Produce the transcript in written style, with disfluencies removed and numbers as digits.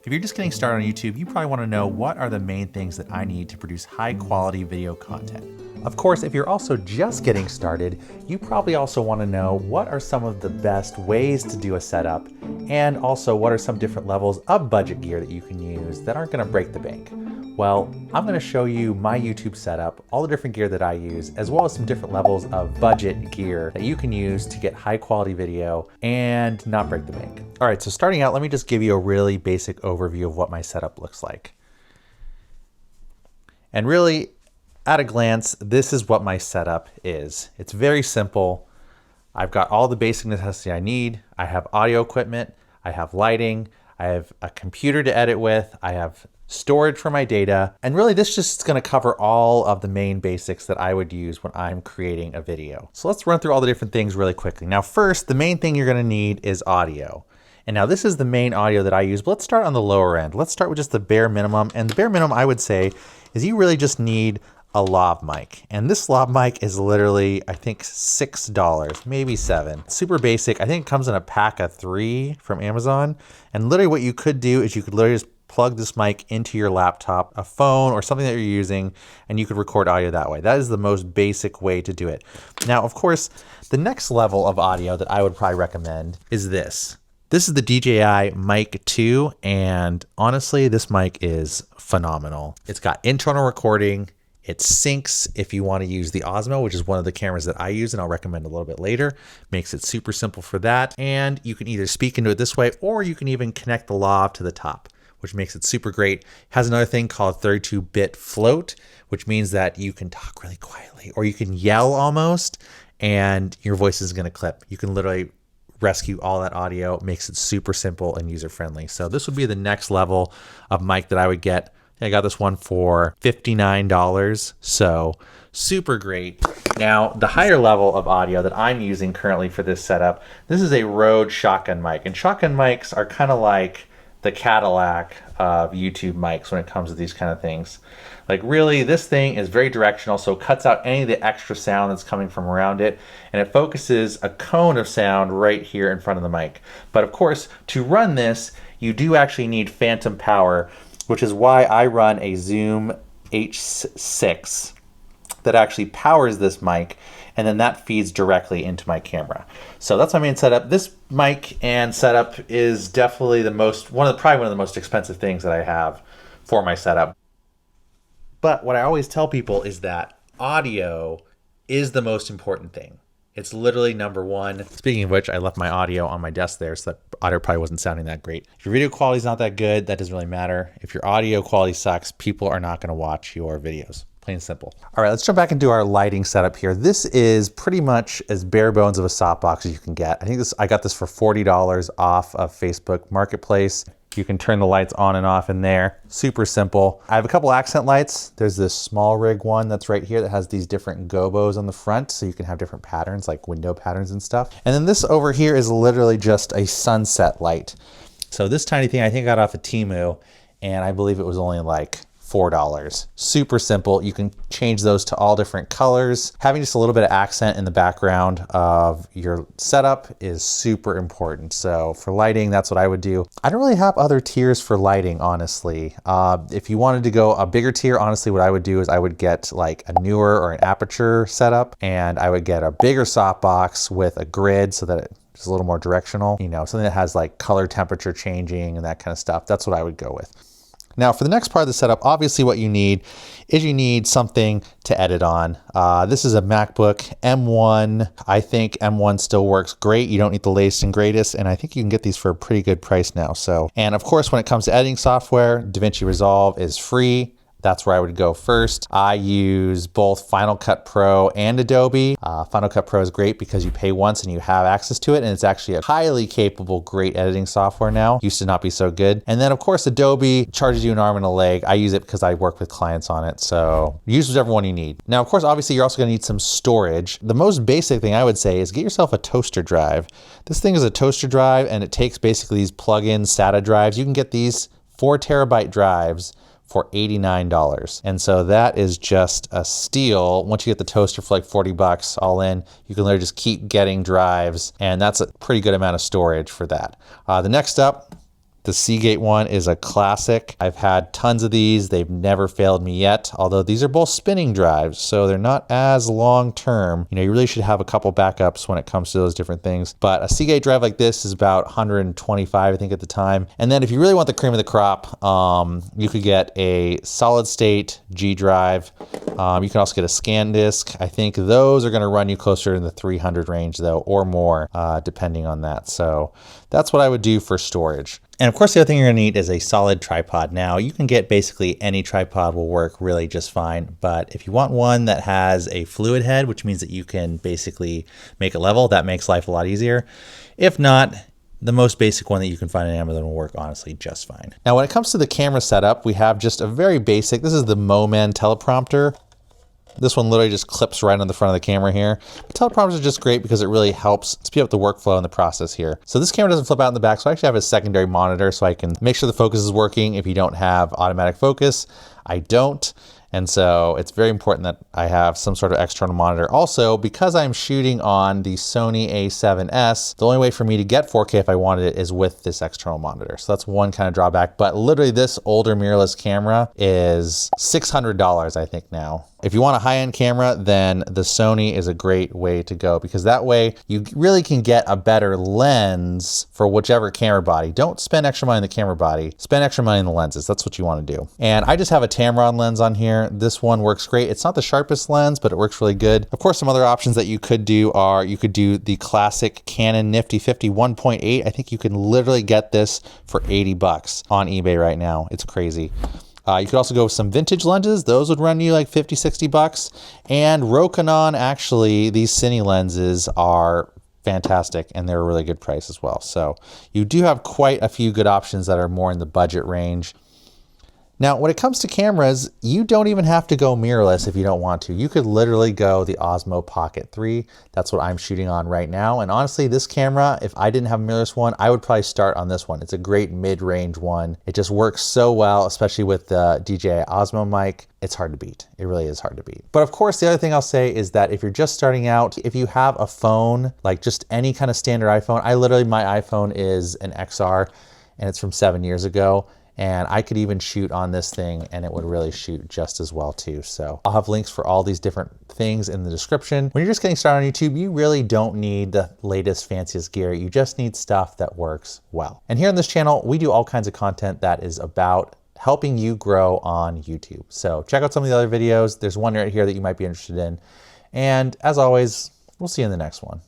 If you're just getting started on YouTube, you probably want to know what are the main things that I need to produce high quality video content. Of course, if you're also just getting started, you probably also want to know what are some of the best ways to do a setup, and also what are some different levels of budget gear that you can use that aren't going to break the bank. Well, I'm going to show you my YouTube setup, all the different gear that I use, as well as some different levels of budget gear that you can use to get high quality video and not break the bank. All right, so starting out, let me just give you a really basic overview of what my setup looks like. And really, at a glance, this is what my setup is. It's very simple. I've got all the basic necessity I need. I have audio equipment, I have lighting, I have a computer to edit with, I have storage for my data, and really this just is going to cover all of the main basics that I would use when I'm creating a video. So let's run through all the different things really quickly. Now first, the main thing you're going to need is audio. And now this is the main audio that I use, but let's start on the lower end. Let's start with just the bare minimum. And the bare minimum I would say is you really just need a lav mic. And this lav mic is literally, I think $6, maybe $7. Super basic. I think it comes in a pack of 3 from Amazon. And literally what you could do is you could literally just plug this mic into your laptop, a phone, or something that you're using, and you could record audio that way. That is the most basic way to do it. Now, of course, the next level of audio that I would probably recommend is this. This is the DJI Mic 2, and honestly, this mic is phenomenal. It's got internal recording. It syncs if you want to use the Osmo, which is one of the cameras that I use, and I'll recommend a little bit later. Makes it super simple for that. And you can either speak into it this way, or you can even connect the lav to the top, which makes it super great. It has another thing called 32-bit float, which means that you can talk really quietly, or you can yell almost, and your voice is gonna clip. You can literally rescue all that audio. It makes it super simple and user-friendly. So this would be the next level of mic that I would get. I got this one for $59, so super great. Now, the higher level of audio that I'm using currently for this setup, this is a Rode shotgun mic, and shotgun mics are kind of like the Cadillac of YouTube mics when it comes to these kind of things. Like really, this thing is very directional, so it cuts out any of the extra sound that's coming from around it, and it focuses a cone of sound right here in front of the mic. But of course, to run this, you do actually need phantom power, which is why I run a Zoom H6 that actually powers this mic, and then that feeds directly into my camera. So that's my main setup. This mic and setup is definitely probably one of the most expensive things that I have for my setup. But what I always tell people is that audio is the most important thing. It's literally number one. Speaking of which, I left my audio on my desk there, so that audio probably wasn't sounding that great. If your video quality is not that good, that doesn't really matter. If your audio quality sucks, people are not going to watch your videos. Plain and simple. All right, let's jump back into our lighting setup here. This is pretty much as bare bones of a softbox as you can get. I got this for $40 off of Facebook Marketplace. You can turn the lights on and off in there. Super simple. I have a couple accent lights. There's this small rig one that's right here that has these different gobos on the front, so you can have different patterns like window patterns and stuff. And then this over here is literally just a sunset light. So this tiny thing I think I got off of Temu, and I believe it was only like $4. Super simple. You can change those to all different colors. Having just a little bit of accent in the background of your setup is super important. So for lighting, that's what I would do. I don't really have other tiers for lighting, honestly. If you wanted to go a bigger tier, honestly, what I would do is I would get like a newer or an aperture setup, and I would get a bigger softbox with a grid so that it's a little more directional, something that has like color temperature changing and that kind of stuff. That's what I would go with. Now for the next part of the setup, obviously what you need is something to edit on. This is a MacBook M1. I think M1 still works great. You don't need the latest and greatest, and I think you can get these for a pretty good price now. And of course, when it comes to editing software, DaVinci Resolve is free. That's where I would go first. I use both Final Cut Pro and Adobe. Final Cut Pro is great because you pay once and you have access to it, and it's actually a highly capable, great editing software now. Used to not be so good. And then of course, Adobe charges you an arm and a leg. I use it because I work with clients on it. So use whichever one you need. Now, of course, obviously you're also gonna need some storage. The most basic thing I would say is get yourself a toaster drive. This thing is a toaster drive, and it takes basically these plug-in SATA drives. You can get these 4 terabyte drives for $89. And so that is just a steal. Once you get the toaster for like 40 bucks all in, you can literally just keep getting drives, and that's a pretty good amount of storage for that. The next up, The Seagate one is a classic. I've had tons of these. They've never failed me yet, although these are both spinning drives, so they're not as long term. You know, you really should have a couple backups when it comes to those different things. But a Seagate drive like this is about 125, I think, at the time. And then if you really want the cream of the crop, you could get a solid state G drive. You can also get a scan disk. I think those are going to run you closer in the 300 range though, or more, depending on that. So that's what I would do for storage. And of course, the other thing you're gonna need is a solid tripod. Now, you can get basically any tripod will work really just fine, but if you want one that has a fluid head, which means that you can basically make it level, that makes life a lot easier. If not, the most basic one that you can find on Amazon will work honestly just fine. Now, when it comes to the camera setup, we have just a very basic, this is the Moman teleprompter. This one literally just clips right on the front of the camera here. The teleprompters are just great because it really helps speed up the workflow and the process here. So this camera doesn't flip out in the back, so I actually have a secondary monitor so I can make sure the focus is working if you don't have automatic focus. I don't. And so it's very important that I have some sort of external monitor. Also, because I'm shooting on the Sony a7S, the only way for me to get 4K if I wanted it is with this external monitor. So that's one kind of drawback. But literally this older mirrorless camera is $600, I think now. If you want a high-end camera, then the Sony is a great way to go because that way you really can get a better lens for whichever camera body. Don't spend extra money on the camera body, spend extra money on the lenses. That's what you want to do. And I just have a Tamron lens on here. This one works great. It's not the sharpest lens, but it works really good. Of course, some other options that you could do are you could do the classic Canon Nifty 50 1.8. I think you can literally get this for 80 bucks on eBay right now. It's crazy. You could also go with some vintage lenses. Those would run you like 50, 60 bucks. And Rokinon, actually, these Cine lenses are fantastic and they're a really good price as well. So you do have quite a few good options that are more in the budget range. Now, when it comes to cameras, you don't even have to go mirrorless if you don't want to. You could literally go the Osmo Pocket 3. That's what I'm shooting on right now. And honestly, this camera, if I didn't have a mirrorless one, I would probably start on this one. It's a great mid-range one. It just works so well, especially with the DJI Osmo mic. It's hard to beat. It really is hard to beat. But of course, the other thing I'll say is that if you're just starting out, if you have a phone, like just any kind of standard iPhone, my iPhone is an XR and it's from 7 years ago. And I could even shoot on this thing and it would really shoot just as well too. So I'll have links for all these different things in the description. When you're just getting started on YouTube, you really don't need the latest, fanciest gear. You just need stuff that works well. And here on this channel, we do all kinds of content that is about helping you grow on YouTube. So check out some of the other videos. There's one right here that you might be interested in. And as always, we'll see you in the next one.